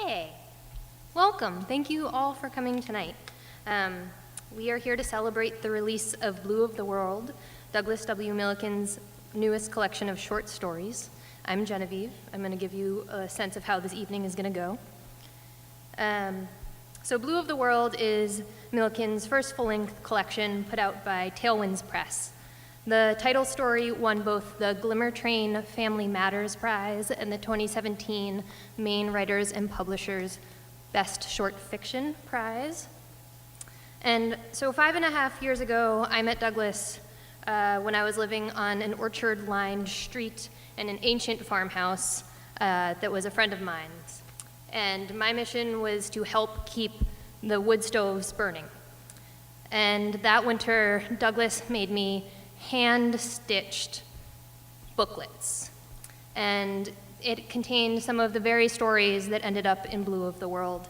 Hey, welcome. Thank you all for coming tonight. We are here to celebrate the release of Blue of the World, Douglas W. Milliken's newest collection of short stories. I'm Genevieve. I'm going to give you a sense of how this evening is going to go. So Blue of the World is Milliken's first full-length collection put out by Tailwinds Press. The title story won both the Glimmer Train Family Matters Prize and the 2017 Maine Writers and Publishers Best Short Fiction Prize. And so 5.5 years ago, I met Douglas when I was living on an orchard-lined street in an ancient farmhouse that was a friend of mine's. And my mission was to help keep the wood stoves burning. And that winter, Douglas made me hand-stitched booklets. And it contained some of the very stories that ended up in Blue of the World.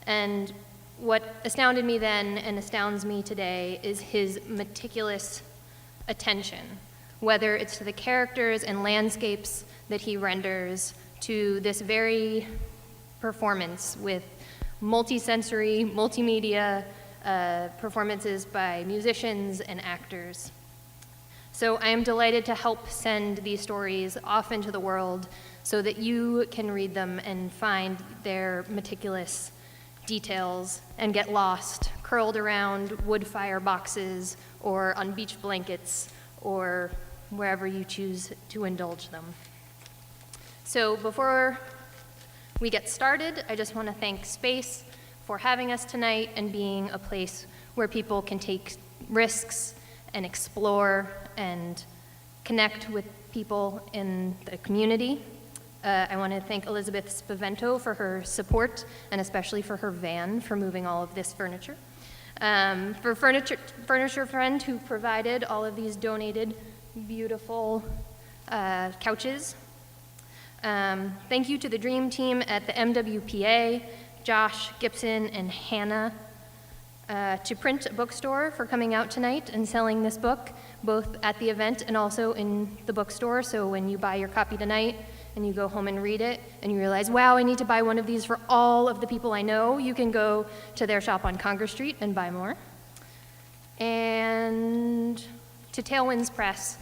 And what astounded me then and astounds me today is his meticulous attention, whether it's to the characters and landscapes that he renders, to this very performance with multi-sensory, multimedia performances by musicians and actors. So I am delighted to help send these stories off into the world so that you can read them and find their meticulous details and get lost, curled around wood fire boxes or on beach blankets or wherever you choose to indulge them. So before we get started, I just want to thank Space for having us tonight and being a place where people can take risks and explore and connect with people in the community. I want to thank Elizabeth Spavento for her support and especially for her van for moving all of this furniture. For Furniture Friend, who provided all of these donated beautiful couches. Thank you to the Dream Team at the MWPA, Josh, Gibson, and Hannah. To Print Bookstore for coming out tonight and selling this book, both at the event and also in the bookstore. So when you buy your copy tonight and you go home and read it and you realize, wow, I need to buy one of these for all of the people I know, you can go to their shop on Congress Street and buy more. And to Tailwinds Press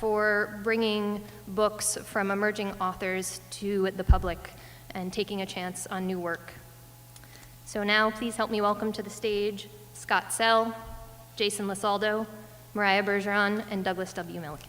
for bringing books from emerging authors to the public and taking a chance on new work. So now, please help me welcome to the stage Scott Sell, Jason Lesaldo, Mariah Bergeron, and Douglas W. Milliken.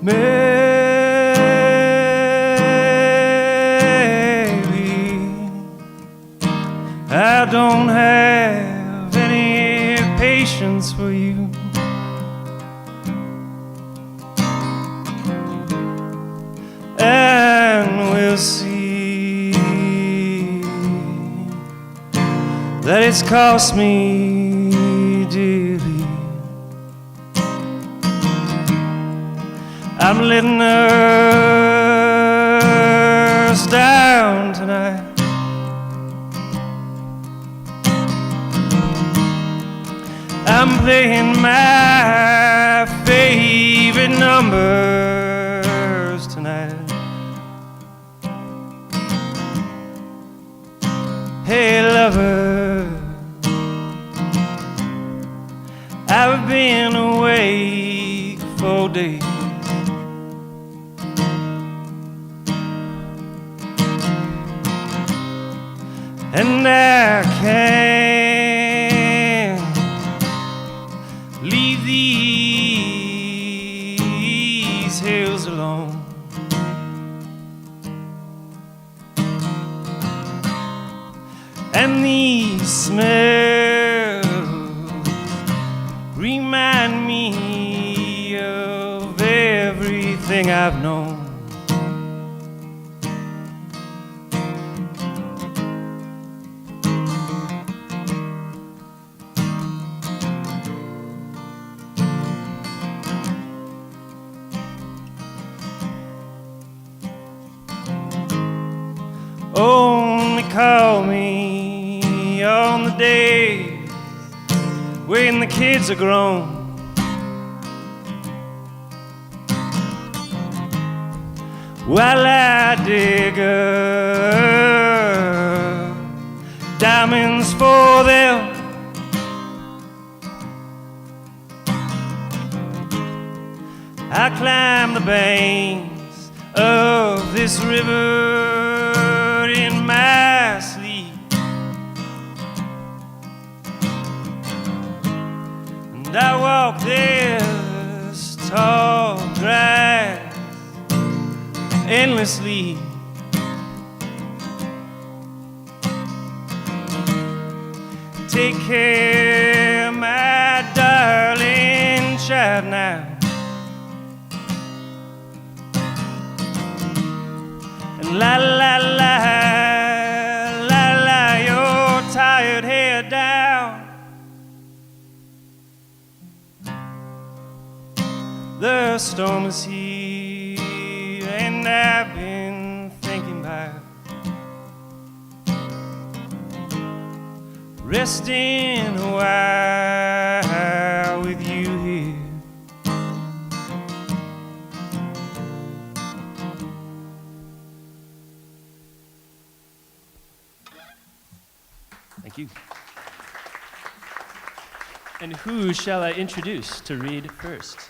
Maybe I don't have any patience for you. And we'll see that it's cost me dearly. I'm letting us down tonight. I'm playing my favorite numbers tonight. Hey lover, I've been away for days. And I can't leave these hills alone. And these smells remind everything I've known. Only call me on the days when the kids are grown, while I dig up diamonds for them. I climb the banks of this river in my sleep, and I walk this tall grass endlessly. Take care, my darling child, now. And la la la, la la, your tired head down. The storm is here, and I've been thinking about resting a while with you here. Thank you. And who shall I introduce to read first?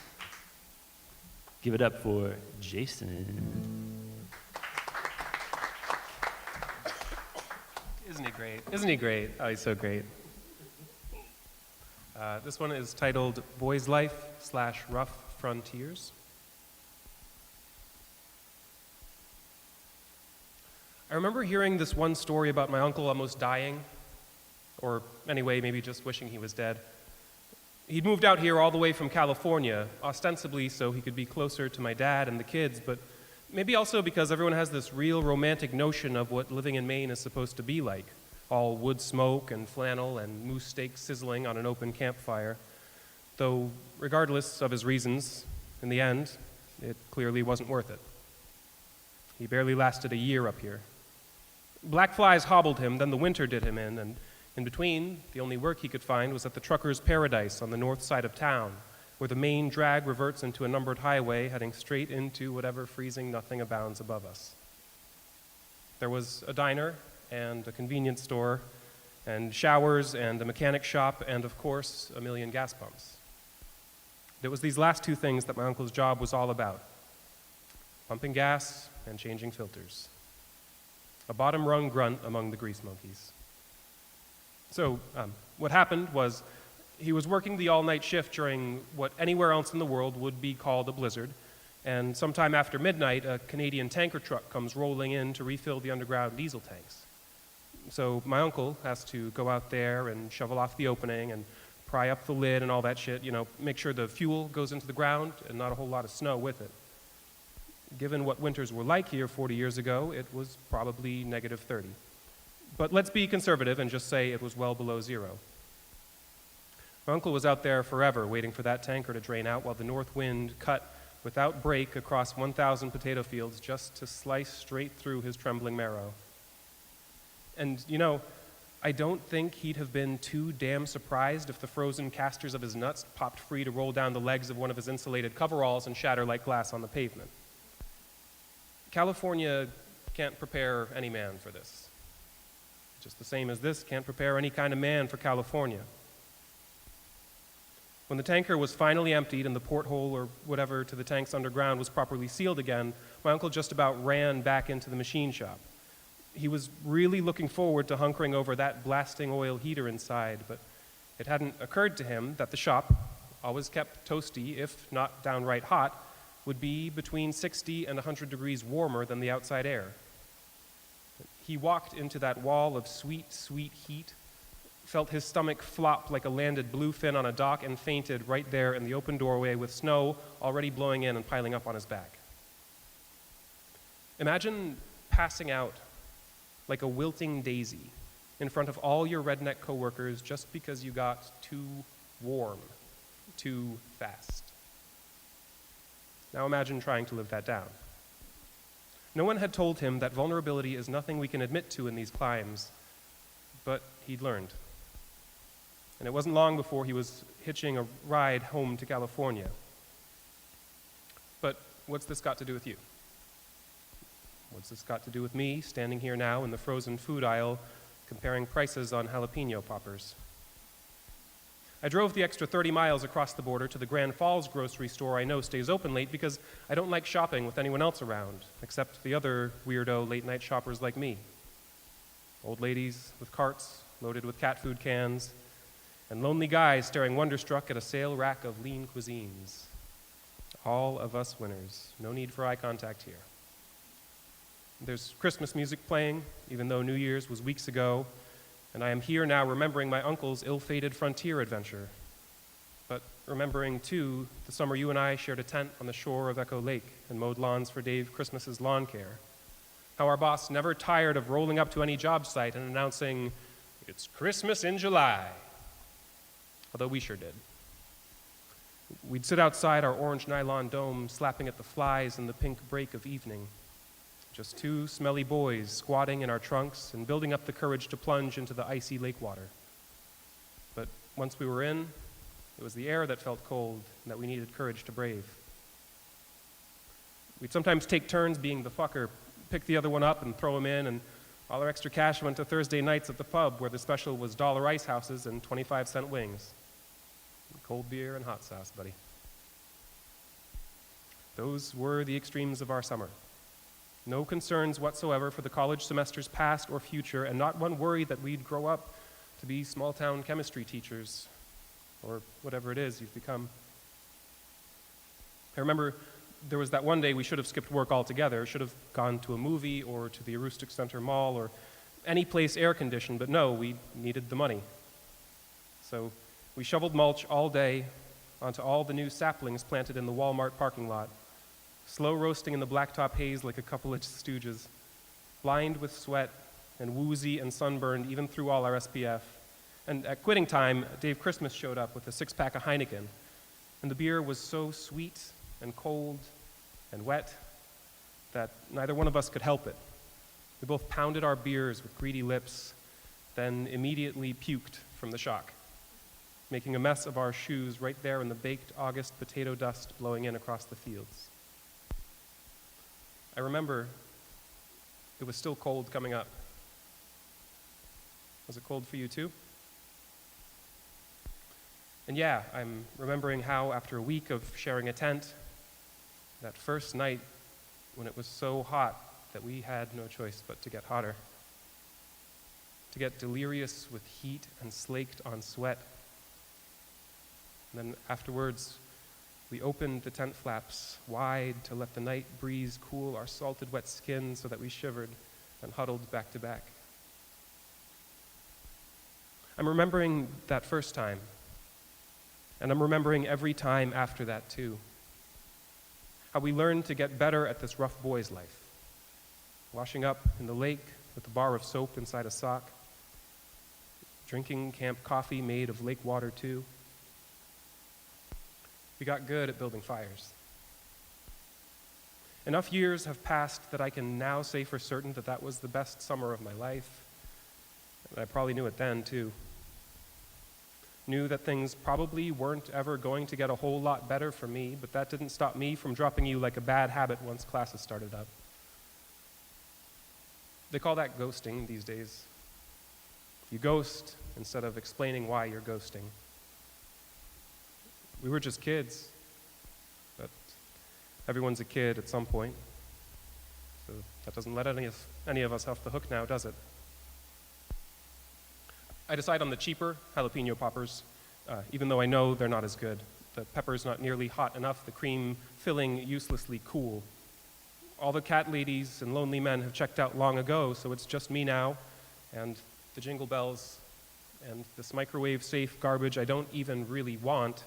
Give it up for Jason. Isn't he great? Isn't he great? Oh, he's so great. This one is titled Boy's Life / Rough Frontiers. I remember hearing this one story about my uncle almost dying, or anyway, maybe just wishing he was dead. He'd moved out here all the way from California, ostensibly so he could be closer to my dad and the kids, but maybe also because everyone has this real romantic notion of what living in Maine is supposed to be like. All wood smoke and flannel and moose steak sizzling on an open campfire. Though, regardless of his reasons, in the end, it clearly wasn't worth it. He barely lasted a year up here. Black flies hobbled him, then the winter did him in, and in between, the only work he could find was at the trucker's paradise on the north side of town, where the main drag reverts into a numbered highway heading straight into whatever freezing nothing abounds above us. There was a diner and a convenience store and showers and a mechanic shop and, of course, a million gas pumps. It was these last two things that my uncle's job was all about: pumping gas and changing filters. A bottom-rung grunt among the grease monkeys. So what happened was he was working the all-night shift during what anywhere else in the world would be called a blizzard, and sometime after midnight, a Canadian tanker truck comes rolling in to refill the underground diesel tanks. So my uncle has to go out there and shovel off the opening and pry up the lid and all that shit, make sure the fuel goes into the ground and not a whole lot of snow with it. Given what winters were like here 40 years ago, it was probably -30. But let's be conservative and just say it was well below zero. My uncle was out there forever waiting for that tanker to drain out while the north wind cut without break across 1,000 potato fields just to slice straight through his trembling marrow. And, I don't think he'd have been too damn surprised if the frozen casters of his nuts popped free to roll down the legs of one of his insulated coveralls and shatter like glass on the pavement. California can't prepare any man for this. Just the same as this can't prepare any kind of man for California. When the tanker was finally emptied and the porthole or whatever to the tanks underground was properly sealed again, my uncle just about ran back into the machine shop. He was really looking forward to hunkering over that blasting oil heater inside, but it hadn't occurred to him that the shop, always kept toasty, if not downright hot, would be between 60 and 100 degrees warmer than the outside air. He walked into that wall of sweet, sweet heat, felt his stomach flop like a landed bluefin on a dock, and fainted right there in the open doorway with snow already blowing in and piling up on his back. Imagine passing out like a wilting daisy in front of all your redneck coworkers just because you got too warm, too fast. Now imagine trying to live that down. No one had told him that vulnerability is nothing we can admit to in these climbs, but he'd learned. And it wasn't long before he was hitching a ride home to California. But what's this got to do with you? What's this got to do with me standing here now in the frozen food aisle comparing prices on jalapeno poppers? I drove the extra 30 miles across the border to the Grand Falls grocery store I know stays open late because I don't like shopping with anyone else around, except the other weirdo late-night shoppers like me. Old ladies with carts loaded with cat food cans, and lonely guys staring wonderstruck at a sale rack of lean cuisines. All of us winners. No need for eye contact here. There's Christmas music playing, even though New Year's was weeks ago, and I am here now remembering my uncle's ill-fated frontier adventure. But remembering, too, the summer you and I shared a tent on the shore of Echo Lake and mowed lawns for Dave Christmas's lawn care. How our boss never tired of rolling up to any job site and announcing, "It's Christmas in July." Although we sure did. We'd sit outside our orange nylon dome, slapping at the flies in the pink break of evening. Just two smelly boys squatting in our trunks and building up the courage to plunge into the icy lake water. But once we were in, it was the air that felt cold and that we needed courage to brave. We'd sometimes take turns being the fucker, pick the other one up and throw him in, and all our extra cash went to Thursday nights at the pub where the special was $1 ice houses and 25-cent wings. Cold beer and hot sauce, buddy. Those were the extremes of our summer. No concerns whatsoever for the college semesters past or future, and not one worry that we'd grow up to be small-town chemistry teachers, or whatever it is you've become. I remember there was that one day we should have skipped work altogether, should have gone to a movie or to the Aroostook Center Mall or any place air-conditioned, but no, we needed the money. So we shoveled mulch all day onto all the new saplings planted in the Walmart parking lot, slow roasting in the blacktop haze like a couple of stooges, blind with sweat and woozy and sunburned even through all our SPF. And at quitting time, Dave Christmas showed up with a six-pack of Heineken, and the beer was so sweet and cold and wet that neither one of us could help it. We both pounded our beers with greedy lips, then immediately puked from the shock, making a mess of our shoes right there in the baked August potato dust blowing in across the fields. I remember it was still cold coming up. Was it cold for you too? And yeah, I'm remembering how after a week of sharing a tent, that first night when it was so hot that we had no choice but to get hotter, to get delirious with heat and slaked on sweat. And then afterwards, we opened the tent flaps wide to let the night breeze cool our salted wet skin so that we shivered and huddled back to back. I'm remembering that first time, and I'm remembering every time after that too. How we learned to get better at this rough boy's life. Washing up in the lake with a bar of soap inside a sock. Drinking camp coffee made of lake water too. We got good at building fires. Enough years have passed that I can now say for certain that that was the best summer of my life. And I probably knew it then too. Knew that things probably weren't ever going to get a whole lot better for me, but that didn't stop me from dropping you like a bad habit once classes started up. They call that ghosting these days. You ghost instead of explaining why you're ghosting. We were just kids, but everyone's a kid at some point. So that doesn't let any of us off the hook now, does it? I decide on the cheaper jalapeno poppers, even though I know they're not as good. The pepper's not nearly hot enough, the cream filling uselessly cool. All the cat ladies and lonely men have checked out long ago, so it's just me now, and the jingle bells, and this microwave-safe garbage I don't even really want.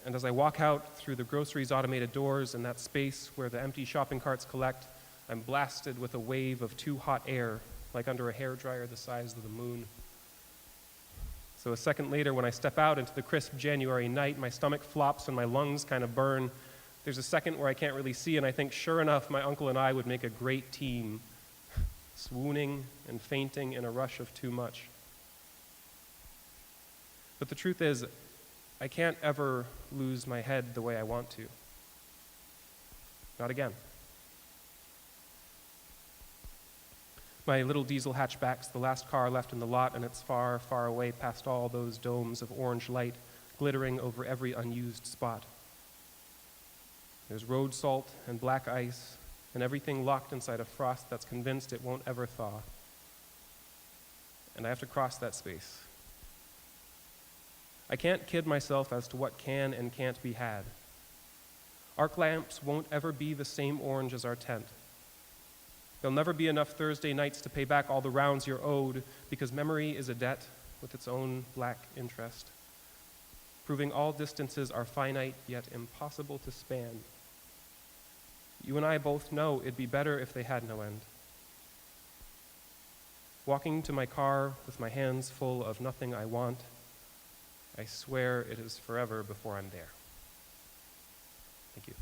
And as I walk out through the grocery's automated doors and that space where the empty shopping carts collect, I'm blasted with a wave of too hot air, like under a hairdryer the size of the moon. So a second later, when I step out into the crisp January night, my stomach flops and my lungs kind of burn. There's a second where I can't really see, and I think, sure enough, my uncle and I would make a great team, swooning and fainting in a rush of too much. But the truth is, I can't ever lose my head the way I want to. Not again. My little diesel hatchback's the last car left in the lot, and it's far, far away past all those domes of orange light glittering over every unused spot. There's road salt and black ice, and everything locked inside a frost that's convinced it won't ever thaw. And I have to cross that space. I can't kid myself as to what can and can't be had. Arc lamps won't ever be the same orange as our tent. There'll never be enough Thursday nights to pay back all the rounds you're owed, because memory is a debt with its own black interest, proving all distances are finite yet impossible to span. You and I both know it'd be better if they had no end. Walking to my car with my hands full of nothing I want, I swear it is forever before I'm there. Thank you.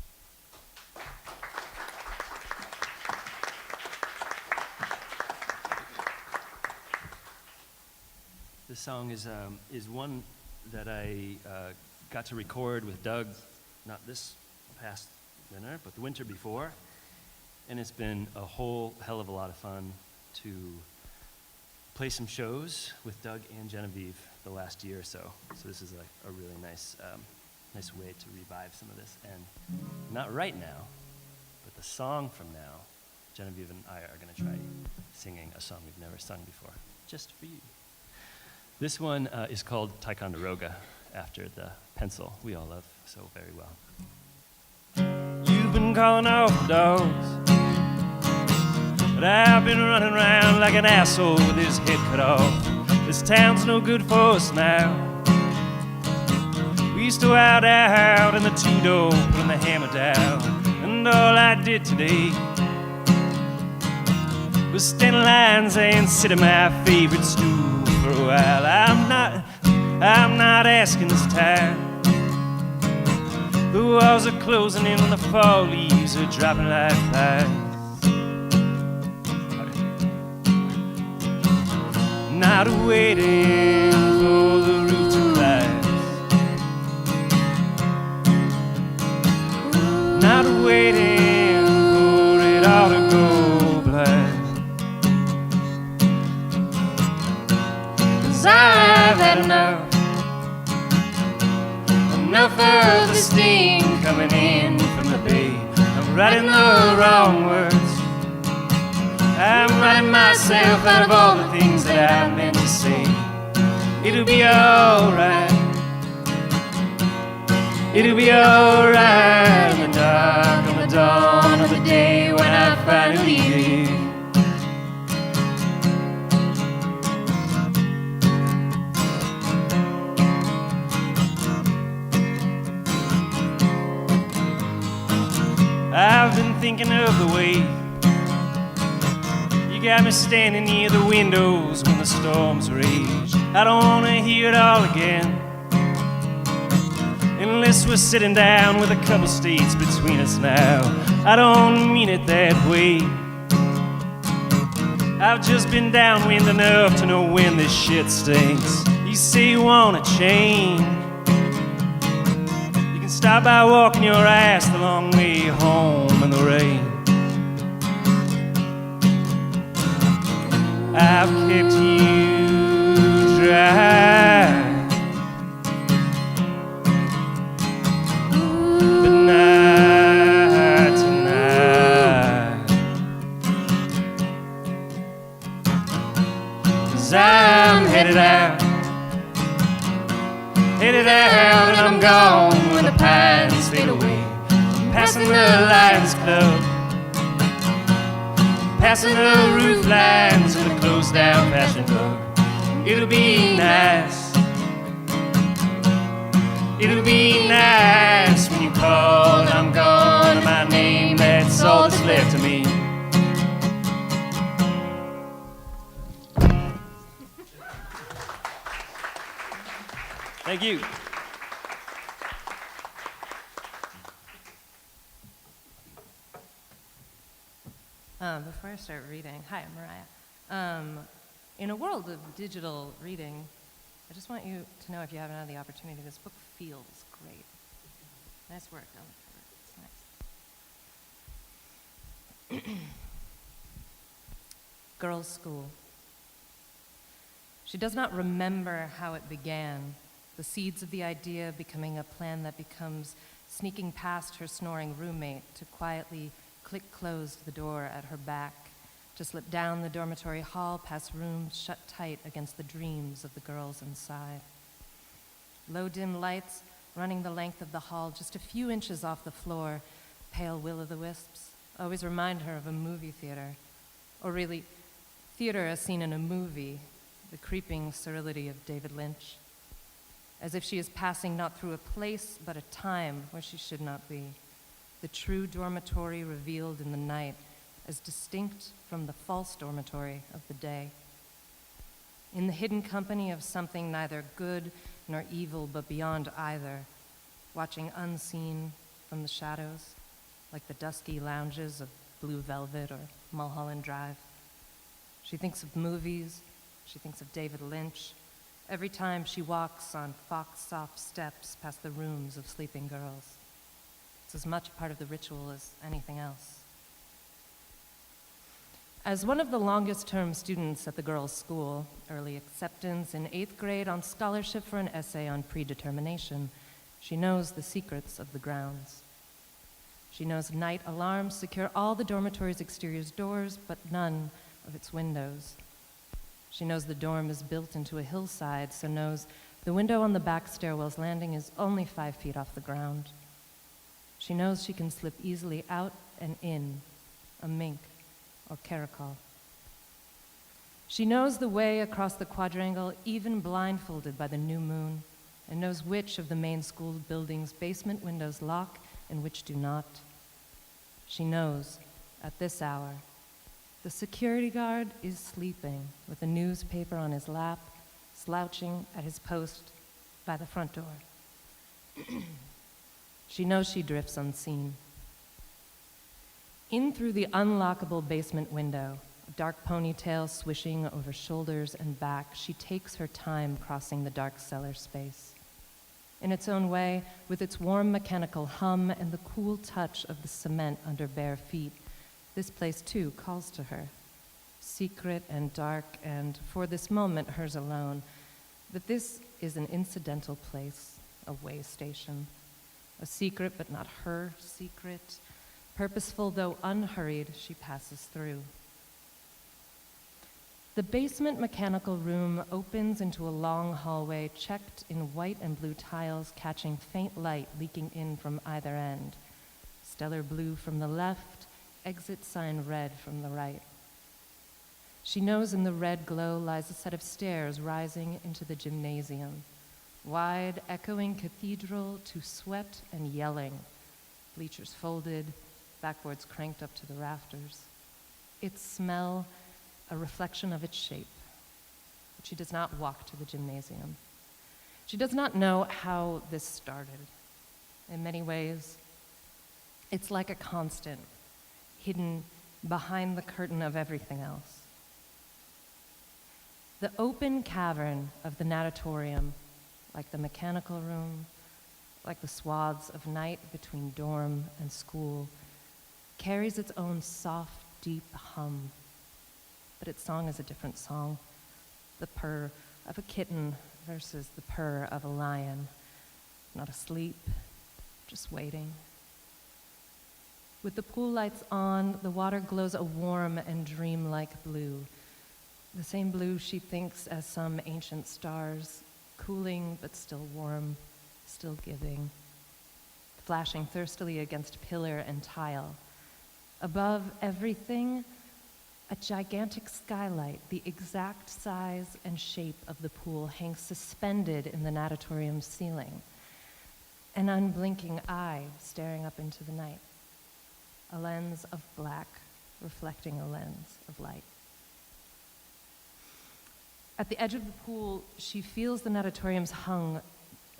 This song is one that I got to record with Doug, not this past winter, but the winter before. And it's been a whole hell of a lot of fun to play some shows with Doug and Genevieve the last year or so. So this is a really nice way to revive some of this. And not right now, but the song from now, Genevieve and I are going to try singing a song we've never sung before, just for you. This one is called Ticonderoga, after the pencil we all love so very well. You've been calling off the dogs, but I've been running around like an asshole with his head cut off. This town's no good for us now. We used to out in the two-door, putting the hammer down. And all I did today was stand in lines and sit in my favorite stool for a while. I'm not asking this time. The walls are closing in when the fall leaves are dropping like flies. Not waiting for the roof to rise. Not waiting for it all to go blind. 'Cause I've had enough of the sting coming in from the bay. I'm writing the wrong words. I'm writing myself out of all the things that I meant to say. It'll be alright. It'll be alright in the dark on the dawn of the day when I finally leave. I've been thinking of the way you got me standing near the windows when the storms rage. I don't want to hear it all again, unless we're sitting down with a couple states between us now. I don't mean it that way. I've just been downwind enough to know when this shit stinks. You say you want to change. Stop by walking your ass the long way home in the rain. I've kept you dry, but not tonight. 'Cause I'm headed out, and I'm gone when the pines fade away. I'm passing the Lions Club, passing the roof lines of the closed down Passion Club. It'll be nice. It'll be nice when you call and I'm gone and my name, that's all that's left of me. Thank you. Before I start reading, hi, I'm Mariah. In a world of digital reading, I just want you to know, if you haven't had the opportunity, this book feels great. Nice work on the cover. It's nice. Girls' School. She does not remember how it began, the seeds of the idea becoming a plan that becomes sneaking past her snoring roommate to quietly click closed the door at her back, to slip down the dormitory hall past rooms shut tight against the dreams of the girls inside. Low dim lights running the length of the hall just a few inches off the floor, pale will-o'-the-wisps, always remind her of a movie theater, or really, theater as seen in a movie, the creeping sterility of David Lynch, as if she is passing not through a place but a time where she should not be, the true dormitory revealed in the night as distinct from the false dormitory of the day. In the hidden company of something neither good nor evil but beyond either, watching unseen from the shadows, like the dusky lounges of Blue Velvet or Mulholland Drive. She thinks of movies, she thinks of David Lynch, every time she walks on fox-soft steps past the rooms of sleeping girls. It's as much part of the ritual as anything else. As one of the longest-term students at the girls' school, early acceptance in 8th grade on scholarship for an essay on predetermination, she knows the secrets of the grounds. She knows night alarms secure all the dormitory's exterior doors, but none of its windows. She knows the dorm is built into a hillside, so knows the window on the back stairwell's landing is only 5 feet off the ground. She knows she can slip easily out and in, a mink or caracol. She knows the way across the quadrangle, even blindfolded by the new moon, and knows which of the main school building's basement windows lock and which do not. She knows, at this hour, the security guard is sleeping with a newspaper on his lap, slouching at his post by the front door. She knows she drifts unseen. In through the unlockable basement window, a dark ponytail swishing over shoulders and back, she takes her time crossing the dark cellar space. In its own way, with its warm mechanical hum and the cool touch of the cement under bare feet, this place too calls to her, secret and dark and, for this moment, hers alone. But this is an incidental place, a way station. A secret, but not her secret. Purposeful, though unhurried, she passes through. The basement mechanical room opens into a long hallway checked in white and blue tiles, catching faint light leaking in from either end. Stellar blue from the left, exit sign red from the right. She knows in the red glow lies a set of stairs rising into the gymnasium. Wide, echoing cathedral to sweat and yelling. Bleachers folded, backboards cranked up to the rafters. Its smell, a reflection of its shape. But she does not walk to the gymnasium. She does not know how this started. In many ways, it's like a constant, hidden behind the curtain of everything else. The open cavern of the natatorium, like the mechanical room, like the swaths of night between dorm and school, carries its own soft, deep hum. But its song is a different song, the purr of a kitten versus the purr of a lion, not asleep, just waiting. With the pool lights on, the water glows a warm and dreamlike blue, the same blue she thinks as some ancient stars, cooling but still warm, still giving, flashing thirstily against pillar and tile. Above everything, a gigantic skylight, the exact size and shape of the pool, hangs suspended in the natatorium's ceiling. An unblinking eye staring up into the night. A lens of black reflecting a lens of light. At the edge of the pool, she feels the natatorium's hung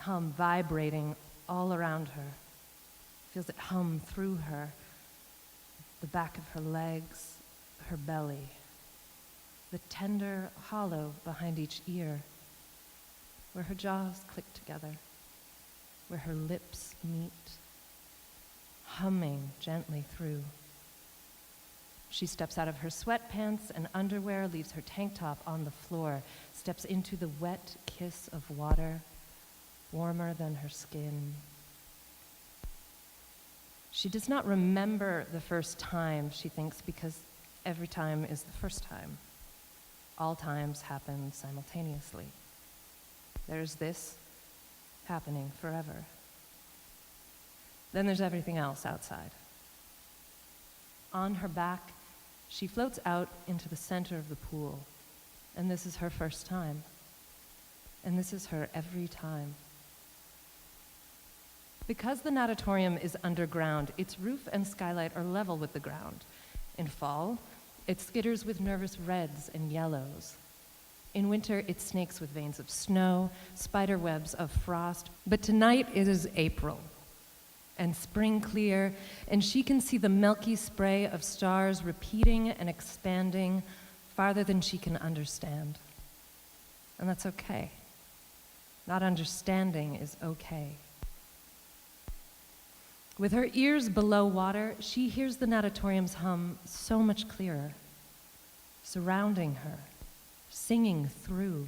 hum vibrating all around her. Feels it hum through her, the back of her legs, her belly, the tender hollow behind each ear, where her jaws click together, where her lips meet, humming gently through. She steps out of her sweatpants and underwear, leaves her tank top on the floor, steps into the wet kiss of water, warmer than her skin. She does not remember the first time, she thinks, because every time is the first time. All times happen simultaneously. There's this happening forever. Then there's everything else outside. On her back, she floats out into the center of the pool, and this is her first time. And this is her every time. Because the natatorium is underground, its roof and skylight are level with the ground. In fall, it skitters with nervous reds and yellows. In winter, it snakes with veins of snow, spider webs of frost. But tonight it is April, and spring clear, and she can see the milky spray of stars repeating and expanding farther than she can understand. And that's okay. Not understanding is okay. With her ears below water, she hears the natatorium's hum so much clearer, surrounding her, singing through.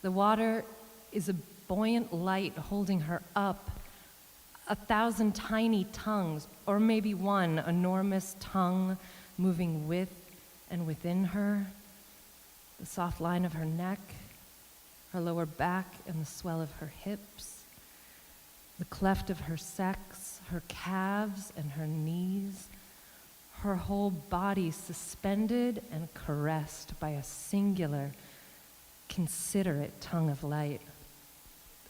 The water is a buoyant light holding her up, 1,000 tiny tongues, or maybe one enormous tongue moving with and within her, the soft line of her neck, her lower back and the swell of her hips, the cleft of her sex, her calves and her knees, her whole body suspended and caressed by a singular, considerate tongue of light.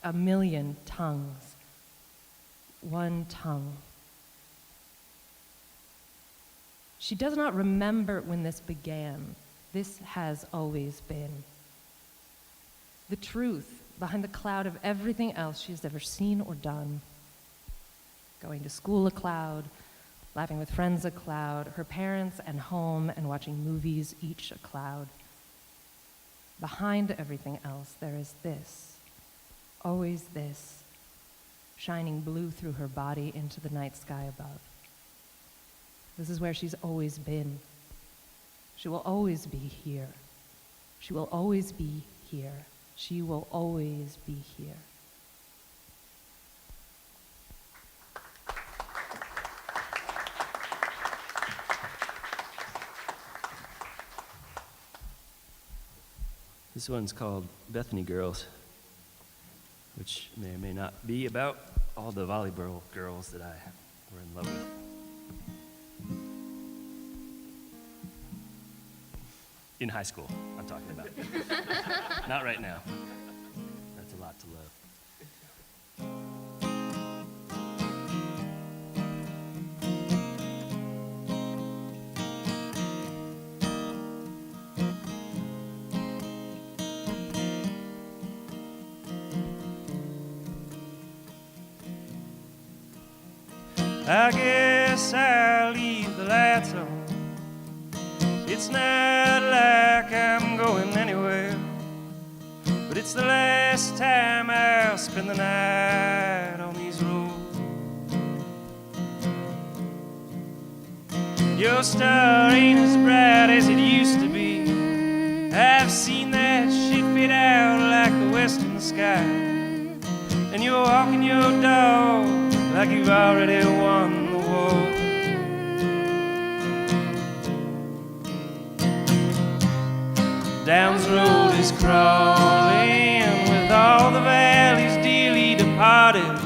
1,000,000 tongues, one tongue. She does not remember when this began. This has always been. The truth behind the cloud of everything else she has ever seen or done. Going to school a cloud, laughing with friends a cloud, her parents and home and watching movies each a cloud. Behind everything else there is this, always this, shining blue through her body into the night sky above. This is where she's always been. She will always be here. She will always be here. She will always be here. This one's called Bethany Girls, which may or may not be about all the volleyball girls that I were in love with. In high school, I'm talking about. Not right now. That's a lot to love. I guess I'll leave the lights on. It's not like I'm going anywhere, but it's the last time I'll spend the night on these roads. Your star ain't as bright as it used to be. I've seen that shit fade out like the western sky. And you're walking your dog like you've already won the war. Downs Road is crawling with all the valleys dearly departed,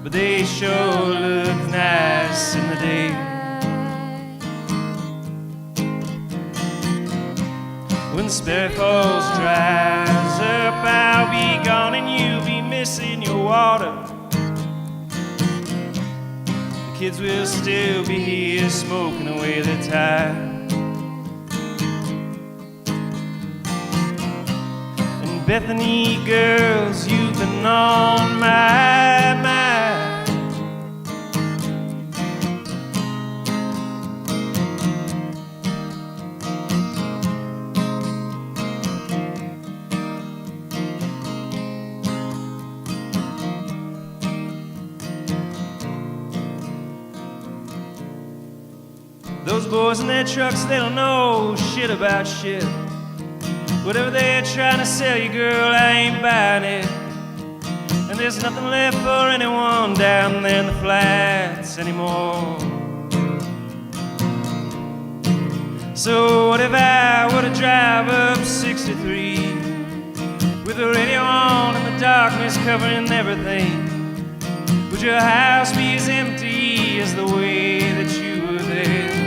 but they sure look nice in the day. When Sperry Falls dries up, I'll be gone and you'll be missing your water. The kids will still be here smoking away their time. Bethany girls, you've been on my mind. Those boys in their trucks, they don't know shit about shit. Whatever they're trying to sell you, girl, I ain't buying it. And there's nothing left for anyone down there in the flats anymore. So what if I were to drive up 63 with the radio on and the darkness covering everything? Would your house be as empty as the way that you were there?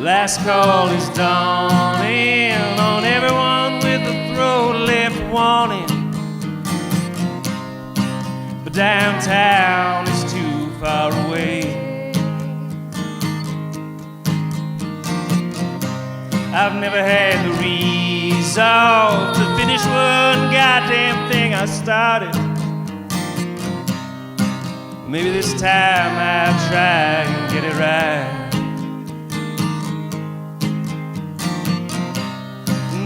Last call is dawning on everyone with a throat left wanting. But downtown is too far away. I've never had the resolve to finish one goddamn thing I started. Maybe this time I'll try and get it right.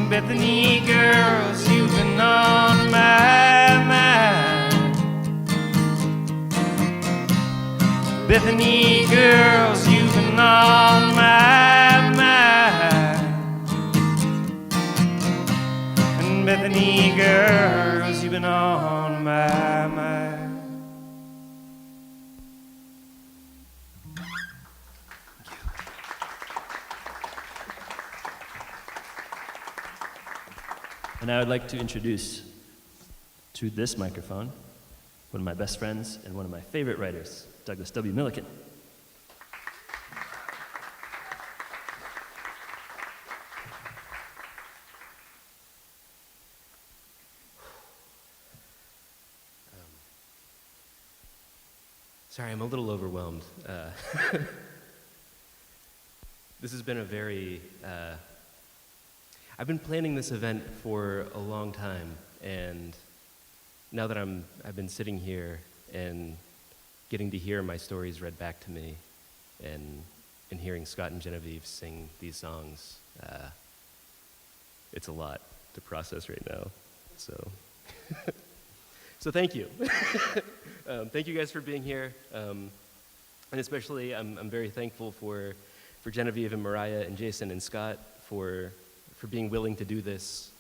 Bethany girls, you've been on my mind. Bethany girls, you've been on my mind. And Bethany girls, you've been on my mind. And I would like to introduce to this microphone one of my best friends and one of my favorite writers, Douglas W. Milliken. Sorry, I'm a little overwhelmed. This has been a very... I've been planning this event for a long time, and now that I've been sitting here and getting to hear my stories read back to me, and hearing Scott and Genevieve sing these songs, it's a lot to process right now. So, so thank you. Thank you guys for being here, and especially I'm very thankful for Genevieve and Mariah and Jason and Scott for being willing to do this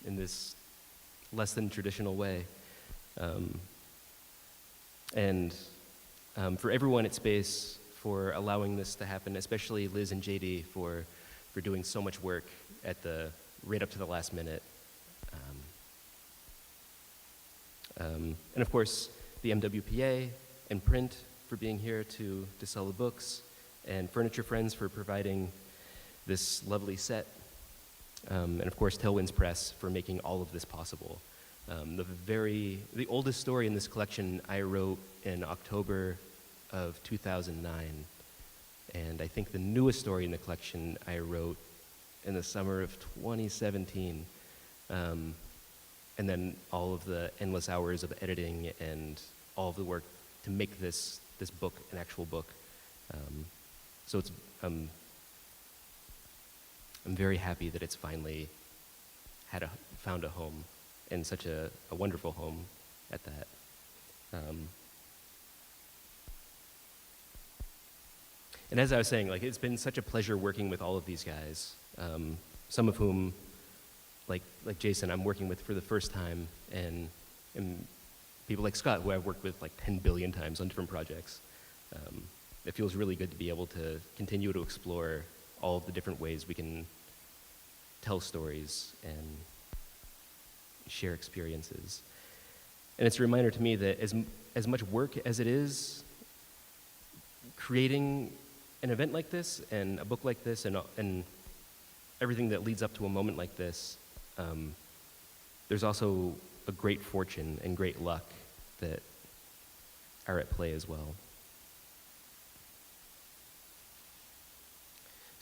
in this less than traditional way. And for everyone at Space for allowing this to happen, especially Liz and JD for doing so much work right up to the last minute. And of course, the MWPA and Print for being here to sell the books, and Furniture Friends for providing this lovely set, and of course Tailwinds Press for making all of this possible. The oldest story in this collection I wrote in October of 2009, and I think the newest story in the collection I wrote in the summer of 2017, and then all of the endless hours of editing and all of the work to make this book an actual book. So it's I'm very happy that it's finally found a home, and such a wonderful home at that. And as I was saying, it's been such a pleasure working with all of these guys, some of whom, like Jason, I'm working with for the first time, and people like Scott, who I've worked with 10 billion times on different projects. It feels really good to be able to continue to explore all of the different ways we can tell stories and share experiences. And it's a reminder to me that as much work as it is creating an event like this and a book like this and everything that leads up to a moment like this, there's also a great fortune and great luck that are at play as well.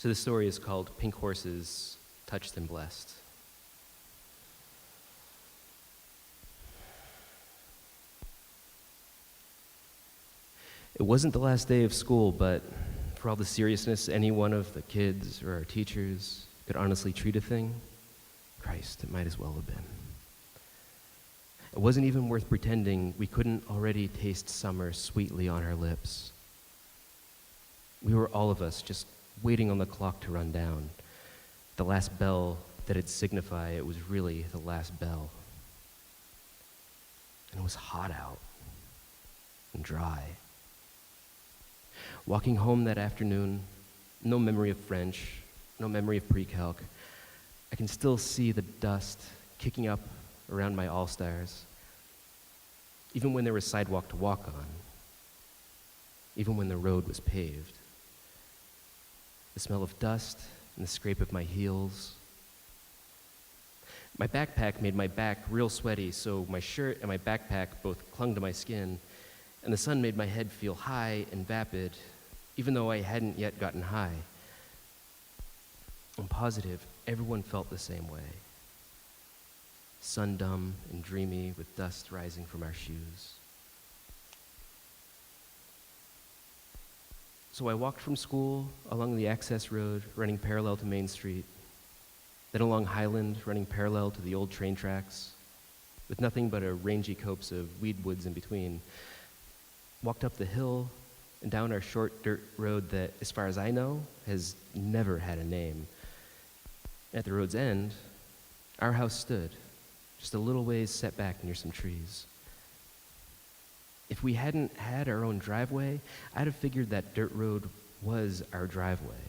So the story is called Pink Horses, Touched and Blessed. It wasn't the last day of school, but for all the seriousness any one of the kids or our teachers could honestly treat a thing, Christ, it might as well have been. It wasn't even worth pretending we couldn't already taste summer sweetly on our lips. We were all of us just waiting on the clock to run down, the last bell that'd signify it was really the last bell. And it was hot out and dry. Walking home that afternoon, no memory of French, no memory of pre-calc. I can still see the dust kicking up around my all-stars, even when there was sidewalk to walk on, even when the road was paved. The smell of dust and the scrape of my heels. My backpack made my back real sweaty, so my shirt and my backpack both clung to my skin, and the sun made my head feel high and vapid, even though I hadn't yet gotten high. I'm positive everyone felt the same way. Sun-dumb and dreamy with dust rising from our shoes. So I walked from school along the access road running parallel to Main Street, then along Highland running parallel to the old train tracks, with nothing but a rangy copse of weed woods in between. Walked up the hill and down our short dirt road that, as far as I know, has never had a name. At the road's end, our house stood, just a little ways set back near some trees. If we hadn't had our own driveway, I'd have figured that dirt road was our driveway.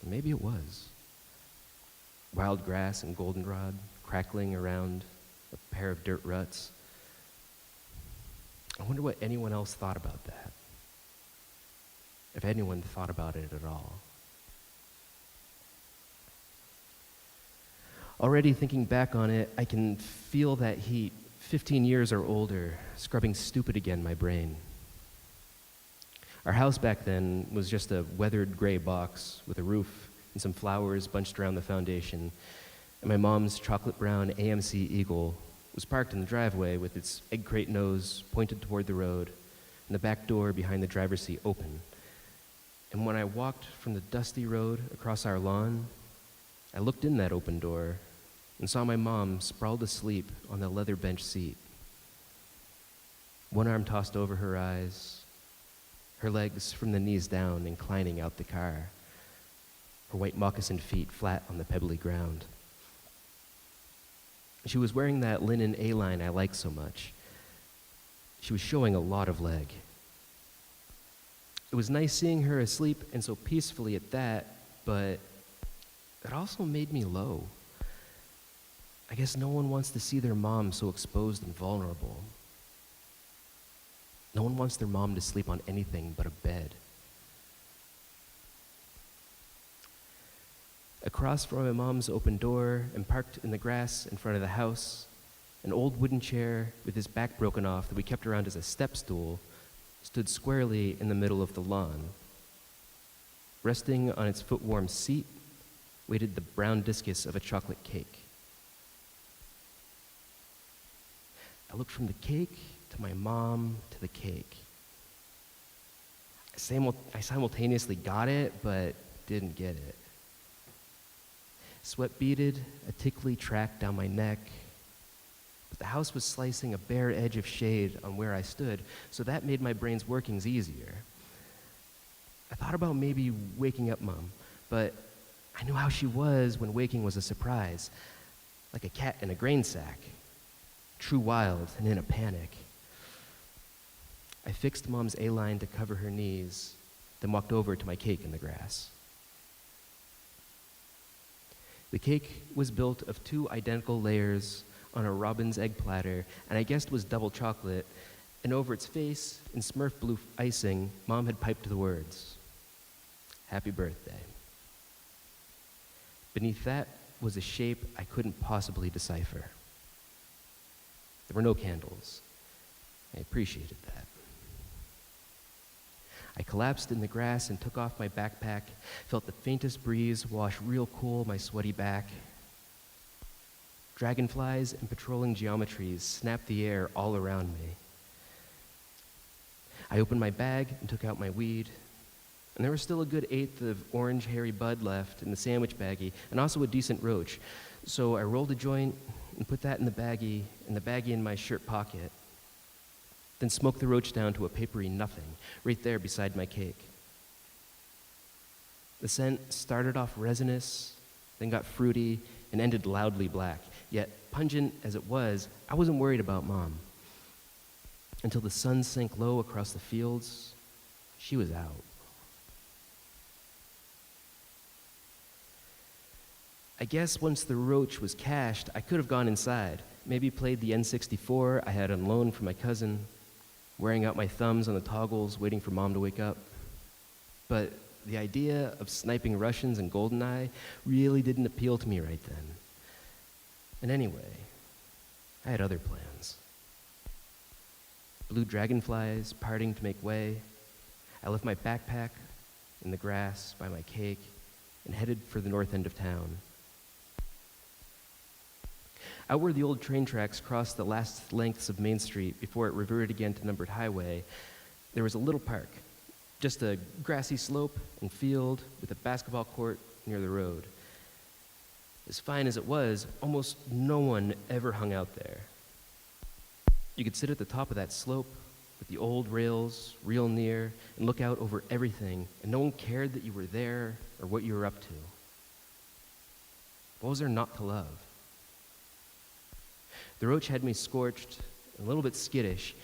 Maybe it was. Wild grass and goldenrod crackling around a pair of dirt ruts. I wonder what anyone else thought about that. If anyone thought about it at all. Already thinking back on it, I can feel that heat, 15 years or older, scrubbing stupid again my brain. Our house back then was just a weathered gray box with a roof and some flowers bunched around the foundation, and my mom's chocolate brown AMC Eagle was parked in the driveway with its egg crate nose pointed toward the road and the back door behind the driver's seat open. And when I walked from the dusty road across our lawn, I looked in that open door and saw my mom sprawled asleep on the leather bench seat. One arm tossed over her eyes, her legs from the knees down inclining out the car, her white moccasined feet flat on the pebbly ground. She was wearing that linen A-line I like so much. She was showing a lot of leg. It was nice seeing her asleep and so peacefully at that, but it also made me low. I guess no one wants to see their mom so exposed and vulnerable. No one wants their mom to sleep on anything but a bed. Across from my mom's open door and parked in the grass in front of the house, an old wooden chair with his back broken off that we kept around as a step stool stood squarely in the middle of the lawn. Resting on its foot-warm seat waited the brown discus of a chocolate cake. I looked from the cake to my mom to the cake. I simultaneously got it, but didn't get it. Sweat beaded a tickly track down my neck, but the house was slicing a bare edge of shade on where I stood, so that made my brain's workings easier. I thought about maybe waking up Mom, but I knew how she was when waking was a surprise, like a cat in a grain sack, true wild and in a panic. I fixed Mom's A-line to cover her knees, then walked over to my cake in the grass. The cake was built of 2 identical layers on a robin's egg platter, and I guessed was double chocolate, and over its face, in Smurf blue icing, Mom had piped the words, "Happy birthday." Beneath that was a shape I couldn't possibly decipher. There were no candles. I appreciated that. I collapsed in the grass and took off my backpack, felt the faintest breeze wash real cool my sweaty back. Dragonflies and patrolling geometries snapped the air all around me. I opened my bag and took out my weed, and there was still a good eighth of orange hairy bud left in the sandwich baggie, and also a decent roach. So I rolled a joint and put that in the baggie in my shirt pocket, then smoked the roach down to a papery nothing right there beside my cake. The scent started off resinous, then got fruity, and ended loudly black. Yet, pungent as it was, I wasn't worried about Mom. Until the sun sank low across the fields, she was out. I guess once the roach was cached, I could have gone inside, maybe played the N64 I had on loan from my cousin, wearing out my thumbs on the toggles, waiting for Mom to wake up. But the idea of sniping Russians and GoldenEye really didn't appeal to me right then. And anyway, I had other plans. Blue dragonflies parting to make way. I left my backpack in the grass by my cake and headed for the north end of town. Out where the old train tracks crossed the last lengths of Main Street before it reverted again to numbered highway, there was a little park, just a grassy slope and field with a basketball court near the road. As fine as it was, almost no one ever hung out there. You could sit at the top of that slope with the old rails real near and look out over everything, and no one cared that you were there or what you were up to. What was there not to love? The roach had me scorched, a little bit skittish,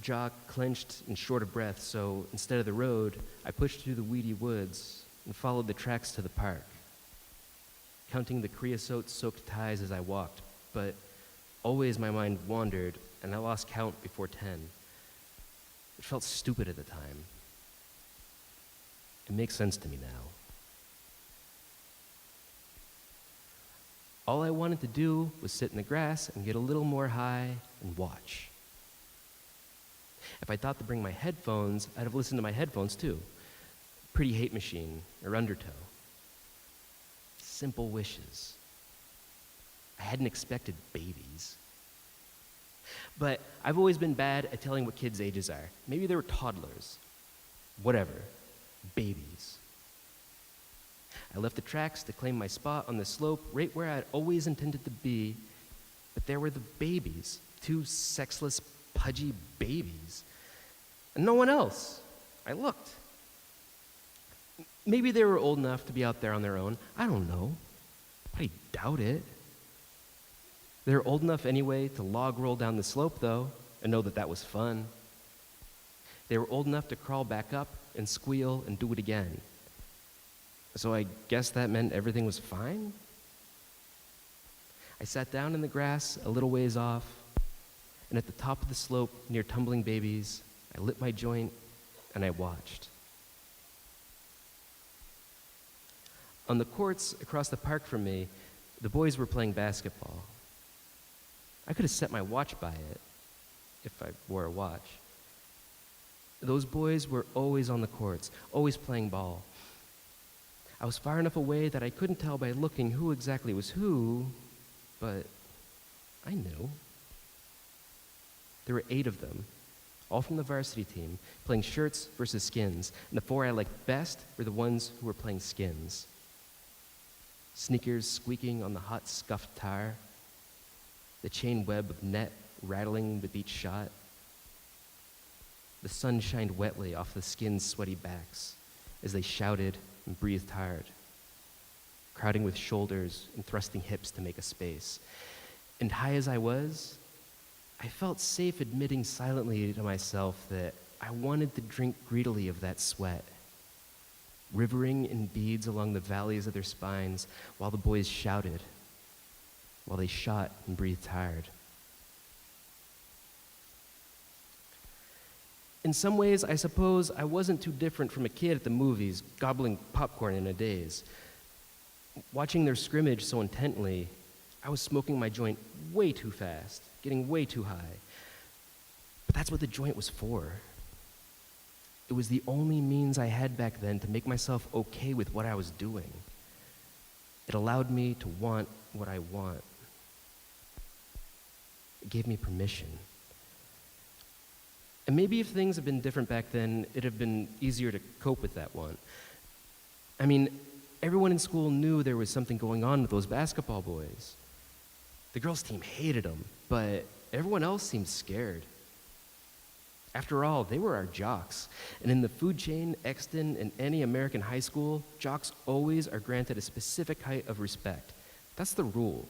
jaw clenched and short of breath, so instead of the road, I pushed through the weedy woods and followed the tracks to the park, counting the creosote-soaked ties as I walked, but always my mind wandered, and I lost count before 10. It felt stupid at the time. It makes sense to me now. All I wanted to do was sit in the grass and get a little more high and watch. If I thought to bring my headphones, I'd have listened to my headphones too. Pretty Hate Machine or Undertow. Simple wishes. I hadn't expected babies. But I've always been bad at telling what kids' ages are. Maybe they were toddlers. Whatever. Babies. I left the tracks to claim my spot on the slope right where I'd always intended to be, but there were the babies, two sexless, pudgy babies, and no one else. I looked. Maybe they were old enough to be out there on their own. I don't know, but I doubt it. They were old enough anyway to log roll down the slope, though, and know that that was fun. They were old enough to crawl back up and squeal and do it again. So I guess that meant everything was fine? I sat down in the grass a little ways off, and at the top of the slope near tumbling babies, I lit my joint and I watched. On the courts across the park from me, the boys were playing basketball. I could have set my watch by it if I wore a watch. Those boys were always on the courts, always playing ball. I was far enough away that I couldn't tell by looking who exactly was who, but I knew. There were 8 of them, all from the varsity team, playing shirts versus skins, and the 4 I liked best were the ones who were playing skins. Sneakers squeaking on the hot, scuffed tar, the chain web of net rattling with each shot. The sun shined wetly off the skin's sweaty backs as they shouted and breathed hard, crowding with shoulders and thrusting hips to make a space. And high as I was, I felt safe admitting silently to myself that I wanted to drink greedily of that sweat, rivering in beads along the valleys of their spines while the boys shouted, while they shot and breathed hard. In some ways, I suppose I wasn't too different from a kid at the movies, gobbling popcorn in a daze. Watching their scrimmage so intently, I was smoking my joint way too fast, getting way too high. But that's what the joint was for. It It was the only means I had back then to make myself okay with what I was doing. It allowed me to want what I want. It gave me permission. And maybe if things had been different back then, it'd have been easier to cope with that want. I mean, everyone in school knew there was something going on with those basketball boys. The girls' team hated them, but everyone else seemed scared. After all, they were our jocks. And in the food chain, Exton, and any American high school, jocks always are granted a specific height of respect. That's the rule.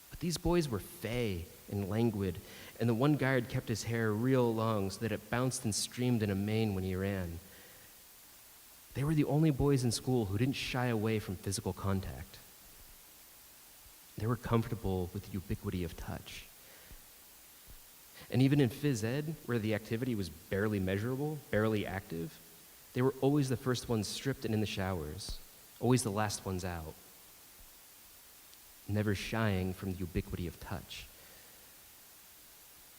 But these boys were fey and languid, and the one guard kept his hair real long so that it bounced and streamed in a mane when he ran. They were the only boys in school who didn't shy away from physical contact. They were comfortable with the ubiquity of touch. And even in phys ed, where the activity was barely measurable, barely active, they were always the first ones stripped and in the showers, always the last ones out, never shying from the ubiquity of touch.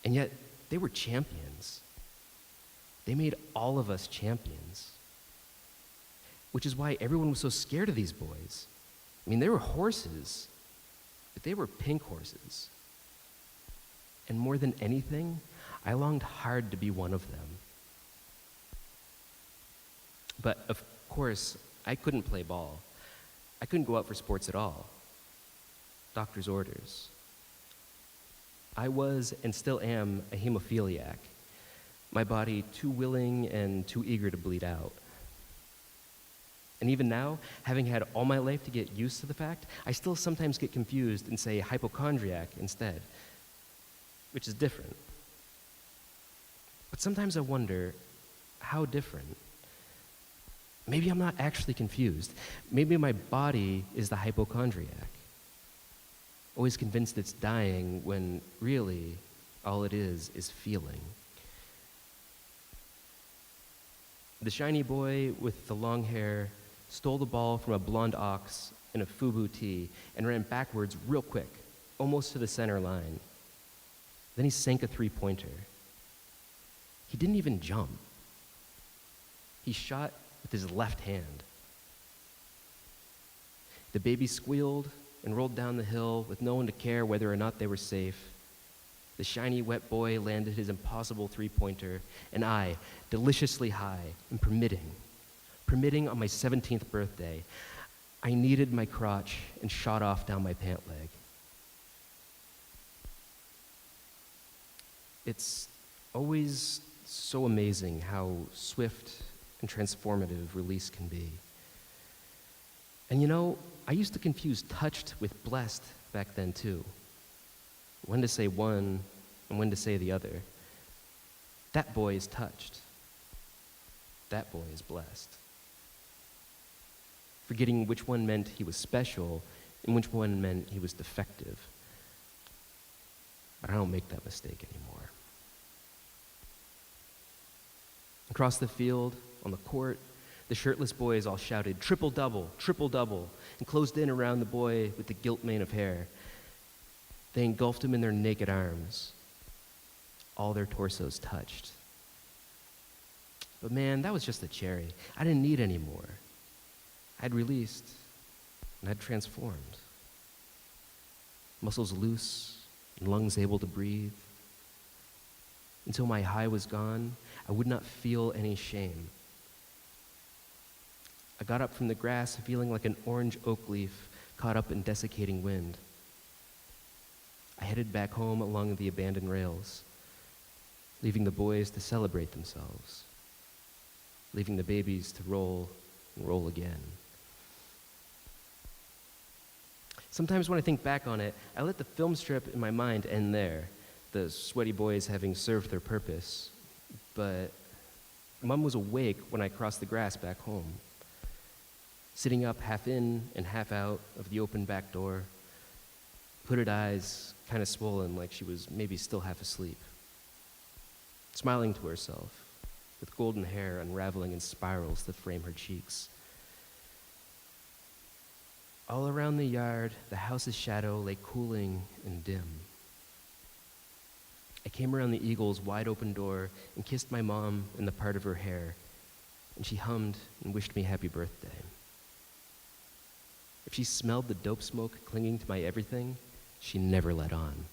And yet, they were champions. They made all of us champions. Which is why everyone was so scared of these boys. I mean, they were horses, but they were pink horses. And more than anything, I longed hard to be one of them. But of course, I couldn't play ball. I couldn't go out for sports at all. Doctor's orders. I was and still am a hemophiliac. My body too willing and too eager to bleed out. And even now, having had all my life to get used to the fact, I still sometimes get confused and say hypochondriac instead, which is different. But sometimes I wonder, how different? Maybe I'm not actually confused. Maybe my body is the hypochondriac, always convinced it's dying when really all it is feeling. The shiny boy with the long hair stole the ball from a blonde ox in a FUBU tee and ran backwards real quick, almost to the center line. Then he sank a three-pointer. He didn't even jump. He shot with his left hand. The baby squealed and rolled down the hill with no one to care whether or not they were safe. The shiny, wet boy landed his impossible three-pointer, and I, deliciously high and permitting on my 17th birthday, I kneaded my crotch and shot off down my pant leg. It's always so amazing how swift and transformative release can be. And you know, I used to confuse touched with blessed back then too. When to say one and when to say the other. That boy is touched. That boy is blessed. Forgetting which one meant he was special and which one meant he was defective. But I don't make that mistake anymore. Across the field, on the court, the shirtless boys all shouted, triple double, and closed in around the boy with the gilt mane of hair. They engulfed him in their naked arms. All their torsos touched. But man, that was just a cherry. I didn't need any more. I'd released, and I'd transformed. Muscles loose, and lungs able to breathe. Until my high was gone, I would not feel any shame. I got up from the grass feeling like an orange oak leaf caught up in desiccating wind. I headed back home along the abandoned rails, leaving the boys to celebrate themselves, leaving the babies to roll and roll again. Sometimes when I think back on it, I let the film strip in my mind end there, the sweaty boys having served their purpose. But Mom was awake when I crossed the grass back home, sitting up half in and half out of the open back door, hooded eyes kind of swollen like she was maybe still half asleep, smiling to herself with golden hair unraveling in spirals that frame her cheeks. All around the yard, the house's shadow lay cooling and dim. I came around the Eagle's wide open door and kissed my mom in the part of her hair, and she hummed and wished me happy birthday. If she smelled the dope smoke clinging to my everything, she never let on.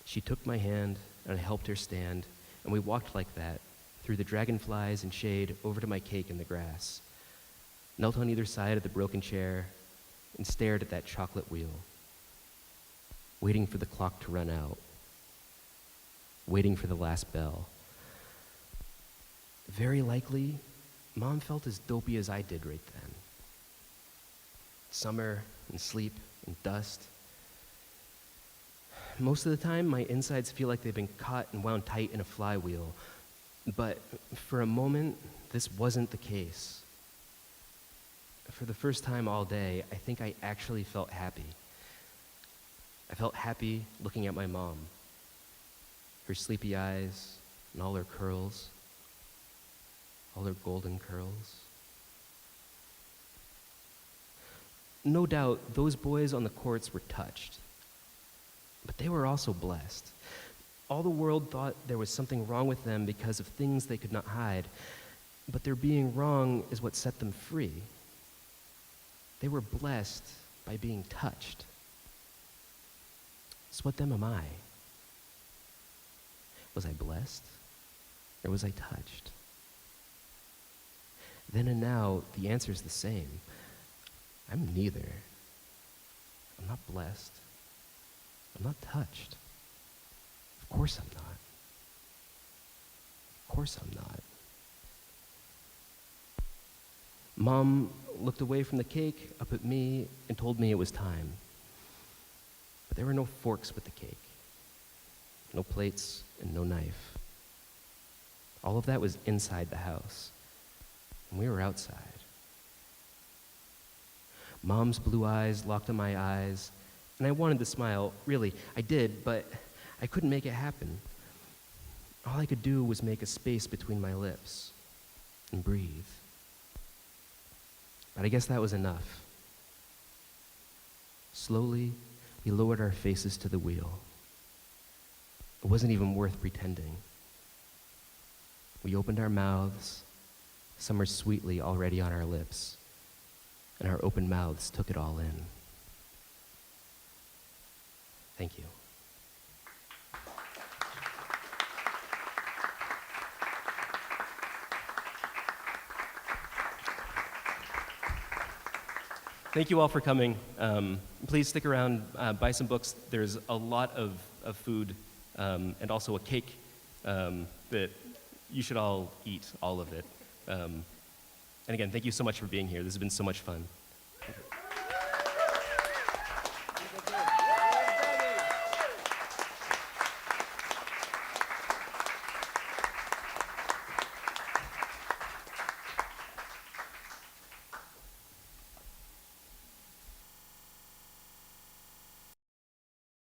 She took my hand, and I helped her stand, and we walked like that, through the dragonflies and shade, over to my cake in the grass, knelt on either side of the broken chair, and stared at that chocolate wheel, waiting for the clock to run out, waiting for the last bell. Very likely, Mom felt as dopey as I did right then. Summer and sleep and dust. Most of the time, my insides feel like they've been caught and wound tight in a flywheel. But for a moment, this wasn't the case. For the first time all day, I think I actually felt happy. I felt happy looking at my mom, her sleepy eyes and all her curls, all her golden curls. No doubt, those boys on the courts were touched, but they were also blessed. All the world thought there was something wrong with them because of things they could not hide, but their being wrong is what set them free. They were blessed by being touched. So what then am I? Was I blessed, or was I touched? Then and now, the answer is the same. I'm neither. I'm not blessed. I'm not touched. Of course I'm not. Of course I'm not. Mom looked away from the cake, up at me, and told me it was time. But there were no forks with the cake. No plates and no knife. All of that was inside the house. And we were outside. Mom's blue eyes locked on my eyes, and I wanted to smile. Really, I did, but I couldn't make it happen. All I could do was make a space between my lips and breathe. But I guess that was enough. Slowly, we lowered our faces to the wheel. It wasn't even worth pretending. We opened our mouths, summer sweetly already on our lips, and our open mouths took it all in. Thank you. Thank you all for coming. Please stick around, buy some books. There's a lot of food and also a cake that you should all eat, all of it. And again, thank you so much for being here. This has been so much fun.